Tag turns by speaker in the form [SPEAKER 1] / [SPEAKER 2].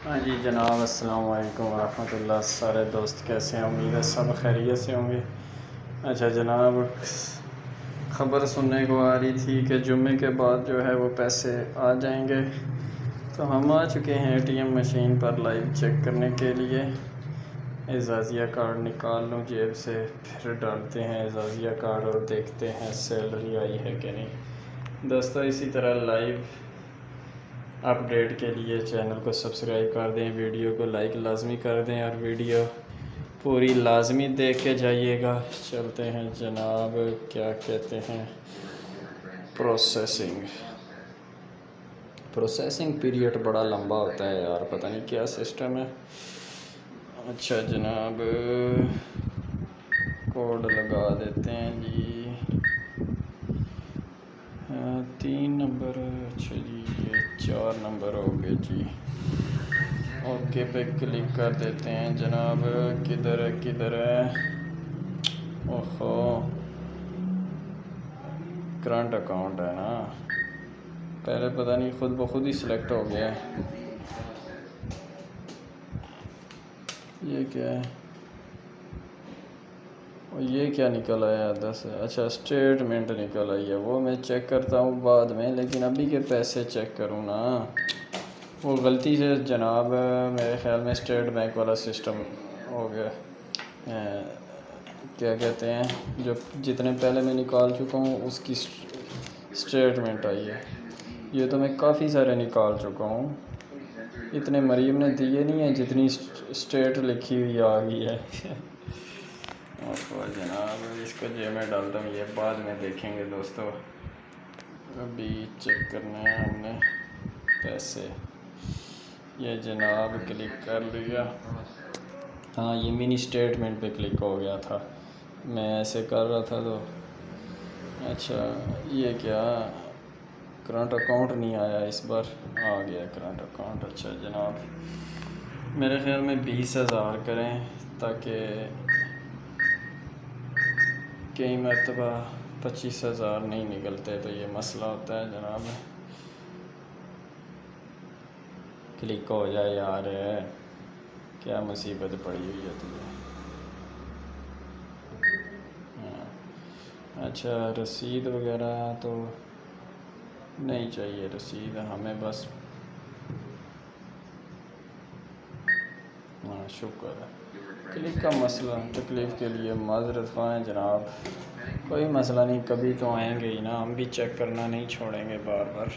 [SPEAKER 1] ہاں جی جناب، السلام علیکم ورحمۃ اللہ۔ سارے دوست کیسے ہیں؟ امید ہے سب خیریت سے ہوں گے۔ اچھا جناب، خبر سننے کو آ رہی تھی کہ جمعے کے بعد جو ہے وہ پیسے آ جائیں گے، تو ہم آ چکے ہیں ATM مشین پر لائیو چیک کرنے کے لیے۔ اعزازیہ کارڈ نکال لوں جیب سے، پھر ڈالتے ہیں اعزازیہ کارڈ اور دیکھتے ہیں سیلری آئی ہے کہ نہیں۔ دوستو اسی طرح لائیو اپڈیٹ کے لیے چینل کو سبسکرائب کر دیں، ویڈیو کو لائک لازمی کر دیں اور ویڈیو پوری لازمی دیکھ کے جائیے گا۔ چلتے ہیں جناب، کیا کہتے ہیں، پروسیسنگ پیریڈ بڑا لمبا ہوتا ہے یار، پتہ نہیں کیا سسٹم ہے۔ اچھا جناب، کوڈ لگا دیتے ہیں جی، 3 نمبر، اچھا جی یہ 4 نمبر ہو گئے جی۔ اوکے پہ کلک کر دیتے ہیں جناب۔ کدھر ہے؟ اوہو، کرنٹ اکاؤنٹ ہے نا، پہلے پتہ نہیں خود بخود ہی سلیکٹ ہو گیا ہے۔ یہ کیا ہے؟ یہ کیا نکل آیا 10؟ اچھا اسٹیٹمنٹ نکل آئی ہے، وہ میں چیک کرتا ہوں بعد میں، لیکن ابھی کے پیسے چیک کروں نا۔ وہ غلطی سے جناب میرے خیال میں اسٹیٹ بینک والا سسٹم ہو گیا، کیا کہتے ہیں، جو جتنے پہلے میں نکال چکا ہوں اس کی اسٹیٹمنٹ آئی ہے۔ یہ تو میں کافی سارے نکال چکا ہوں، اتنے مریم نے دیے نہیں ہیں جتنی اسٹیٹ لکھی ہوئی آ گئی ہے۔ جناب اس کو جیب میں ڈالتا ہوں، یہ بعد میں دیکھیں گے دوستو، ابھی چیک کرنا ہے ہم نے پیسے۔ یہ جناب کلک کر لیا، ہاں یہ منی اسٹیٹمنٹ پہ کلک ہو گیا تھا، میں ایسے کر رہا تھا تو۔ اچھا یہ کیا، کرنٹ اکاؤنٹ نہیں آیا اس بار، آ گیا کرنٹ اکاؤنٹ۔ اچھا جناب، میرے خیال میں 20,000 کریں، تاکہ کئی مرتبہ 25,000 نہیں نکلتے تو یہ مسئلہ ہوتا ہے جناب۔ کلک ہو جائے یار، کیا مصیبت پڑی ہوئی ہے تجھے۔ اچھا رسید وغیرہ تو نہیں چاہیے، رسید ہمیں بس، ہاں شکر ہے۔ کلک کا مسئلہ، تکلیف کے لیے معذرت خواہ جناب، کوئی مسئلہ نہیں، کبھی تو آئیں گے ہی نا، ہم بھی چیک کرنا نہیں چھوڑیں گے بار بار۔